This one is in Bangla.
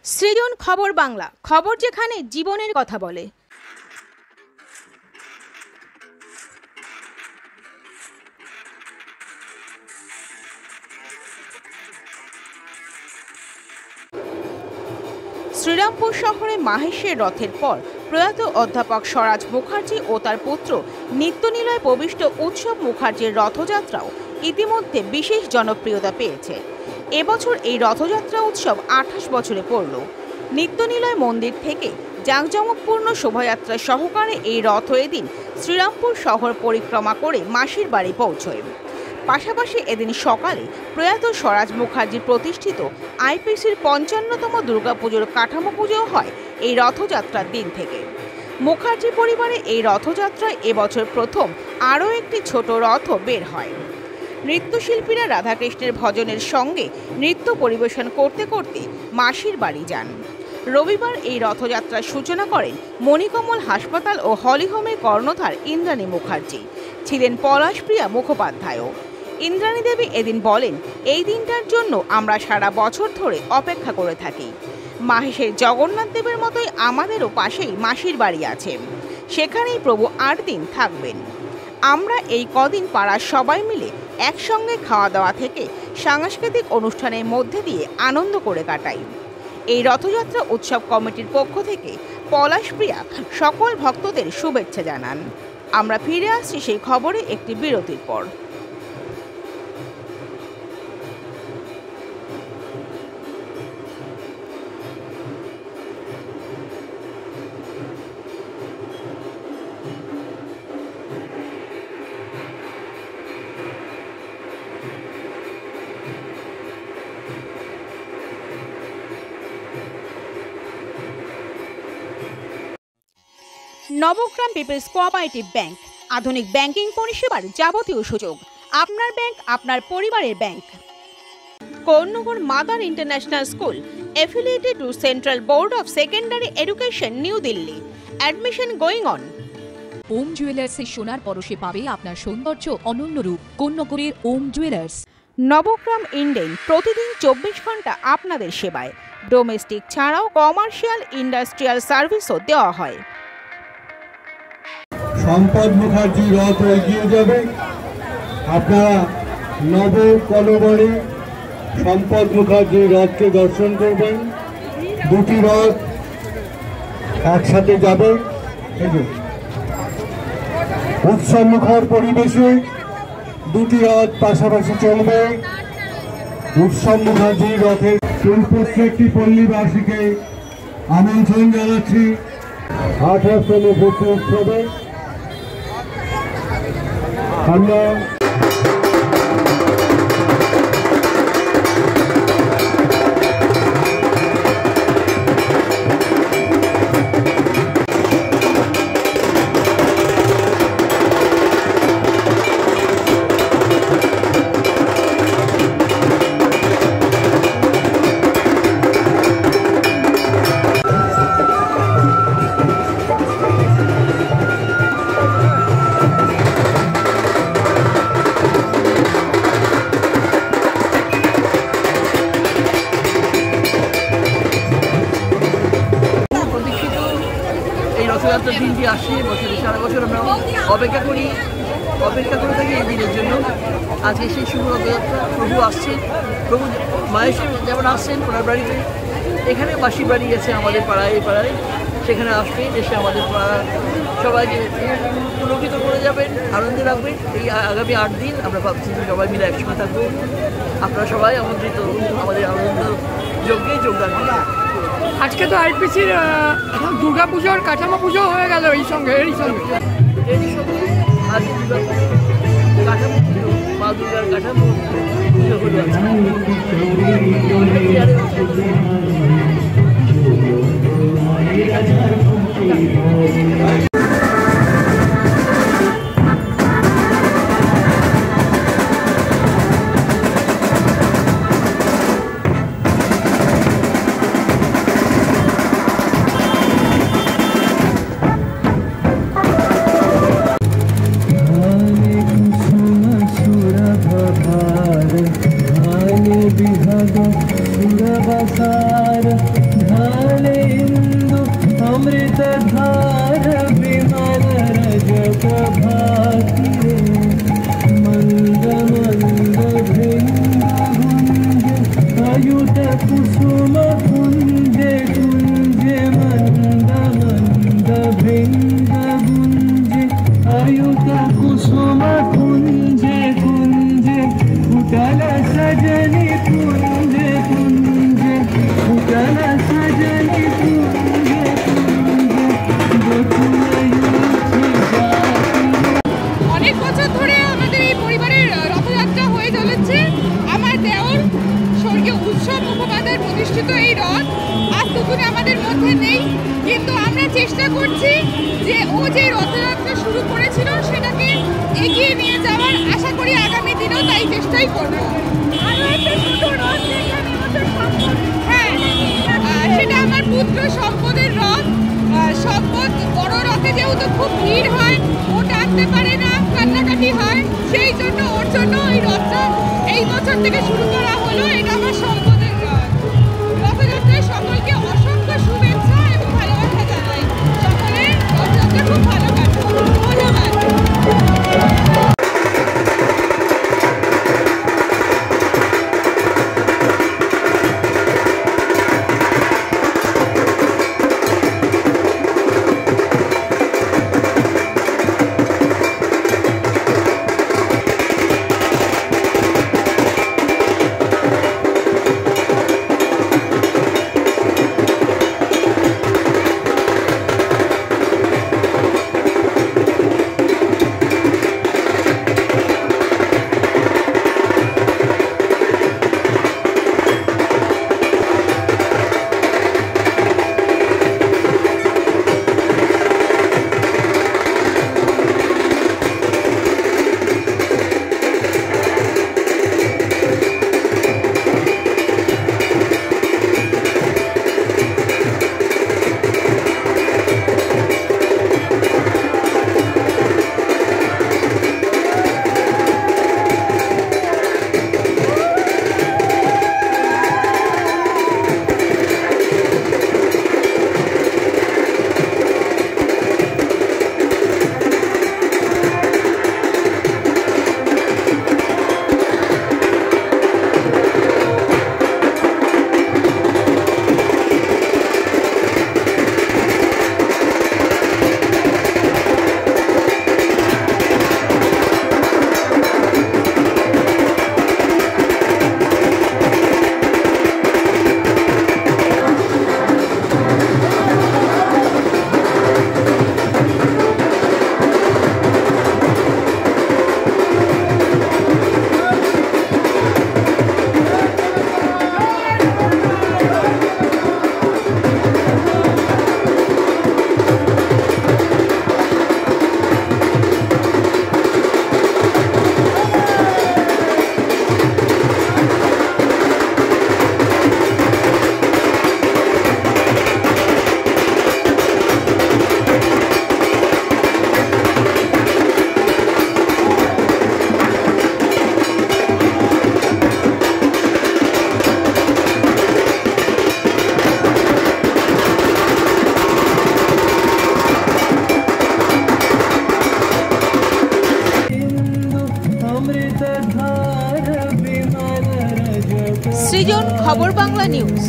সৃজন খবর বাংলা, খবর যেখানে জীবনের কথা বলে। শ্রীরামপুর শহরে মাহেশের রথের পর প্রয়াত অধ্যাপক স্বরাজ মুখার্জি ও তার পুত্র নিত্যনীলয় প্রবিষ্ট উৎসব মুখার্জির রথযাত্রাও ইতিমধ্যে বিশেষ জনপ্রিয়তা পেয়েছে। এবছর এই রথযাত্রা উৎসব 28 বছরে পড়ল। নিত্যনীলয় মন্দির থেকে জাঁকজমকপূর্ণ শোভাযাত্রা সহকারে এই রথ এদিন শ্রীরামপুর শহর পরিক্রমা করে মাসির বাড়ি পৌঁছয়। পাশাপাশি এদিন সকালে প্রয়াত স্বরাজ মুখার্জি প্রতিষ্ঠিত আইপিসির 55তম দুর্গাপুজোর কাঠামো পুজো হয় এই রথযাত্রার দিন থেকে। মুখার্জি পরিবারে এই রথযাত্রায় এবছর প্রথম আরও একটি ছোট রথ বের হয়। নৃত্যশিল্পীরা রাধাকৃষ্ণের ভজনের সঙ্গে নৃত্য পরিবেশন করতে করতে মাসির বাড়ি যান। রবিবার এই রথযাত্রার সূচনা করেন মণিকমল হাসপাতাল ও হলিহোমের কর্ণধার ইন্দ্রাণী মুখার্জি, ছিলেন পলাশপ্রিয়া মুখোপাধ্যায়ও। ইন্দ্রাণী দেবী এদিন বলেন, এই দিনটার জন্য আমরা সারা বছর ধরে অপেক্ষা করে থাকি। মাহেশের জগন্নাথ দেবের মতোই আমাদেরও পাশেই মাসির বাড়ি আছে, সেখানেই প্রভু 8 দিন থাকবেন। আমরা এই কদিন পাড়ার সবাই মিলে একসঙ্গে খাওয়া দাওয়া থেকে সাংস্কৃতিক অনুষ্ঠানের মধ্যে দিয়ে আনন্দ করে কাটাই। এই রথযাত্রা উৎসব কমিটির পক্ষ থেকে পলাশপ্রিয়া সকল ভক্তদের শুভেচ্ছা জানান। আমরা ফিরে আসছি সেই খবরে একটি বিরতির পর। নবগ্রাম পিপলস কোঅপারেটিভ ব্যাংক, আধুনিক ব্যাংকিং পরিষেবার যাবতীয় সুযোগ। আপনার ব্যাংক, আপনার পরিবারের bank. Karnagar mother international school, affiliated to Central Board of Secondary Education, New Delhi. Admission going on. ওম জুয়েলার্সের সোনার পরশে পাবে আপনার সৌন্দর্য অনন্য রূপ। কর্ণগরের ওম জুয়েলার্স। নবগ্রাম ইন্ডেন প্রতিদিন 24 ঘন্টা আপনাদের সেবায়। ডোমেস্টিক ছাড়াও কমার্শিয়াল ইন্ডাস্ট্রিয়াল সার্ভিসও দেওয়া হয়। সম্পদ মুখার্জি রথ এগিয়ে যাবে। আপনারা নবকলবরে সম্পদ মুখার্জির রথকে দর্শন করবেন। দুটি রথ একসাথে যাবে। উৎসব মুখর পরিবেশে দুটি রথ পাশাপাশি চলবে। উৎসব মুখার্জির রথের প্রত্যেকটি পল্লীবাসীকে আমন্ত্রণ জানাচ্ছি 18তম ভর্তি উৎসবে। আমরা রথযাত্রার দিনটি আসছে বছরে, সারা বছর আমরা অপেক্ষা করে থাকি এই দিনের জন্য। আজকে সেই শুভ রথযাত্রা, প্রভু আসছেন, প্রভু মাহেশের যেমন আসছেন ওনার বাড়িতে, এখানে মাসির বাড়ি আছে আমাদের পাড়ায়, এই পাড়ায়, সেখানে আসবেন, এসে আমাদের পাড়া সবাইকে পুলকিত করে যাবেন, আনন্দে রাখবেন। এই আগামী 8 দিন আমরা ভাবছি সবাই মিলে একসঙ্গে থাকবো। আপনারা সবাই আমন্ত্রিত আমাদের আনন্দ যজ্ঞে যোগদান করুন। আজকে তো আইপিসির দুর্গা পুজোর কাঠামো পুজো হয়ে গেল এরই সঙ্গে আজকে দুর্গা কাঠামো পুজো, মা দুর্গার কাঠামো পুজো হলো। বিহগ সুরবসার अमृतधार विमल रज प्रभाति मंद मंद भृंग गुंज अयुत कुसुम कुंज कुंज मंद मंद भृंग गुंज अयुत कुसुम कुंज कुंज कुटल सजनी कुंज कुंज कुटल सजनी कुंज অনেক বছর ধরে আমাদের এই পরিবারের রথযাত্রা হয়ে চলেছে। আমার দেওর স্বর্গীয় উৎসব মুখোপাধ্যায় প্রতিষ্ঠিত এই রথ আজ দুদিনে আমাদের মধ্যে নেই, কিন্তু আমরা চেষ্টা করছি যে ও যে রথযাত্রা শুরু করেছিল সেটাকে এগিয়ে নিয়ে যাওয়ার, আশা করি আগামী দিনেও তাই চেষ্টাই করবো। হ্যাঁ, সেটা আমার পুত্র সম্পদের রথ। সম্পদ বড় রথে যেহেতু খুব ভিড় হয়, ও টানতে পারে না, কান্নাকাটি হয়, সেই জন্য ওর জন্য এই রথটা এই বছর থেকে শুরু করা হলো। এটা আমার সম্পদের রথ। রথযাত্রায় সকলকে অসংখ্য শুভেচ্ছা এবং ভালোবাসা জানাই। সকলে রথযাত্রা খুব ভালো কাটুক। ধন্যবাদ। সৃজন, খবর বাংলা নিউজ।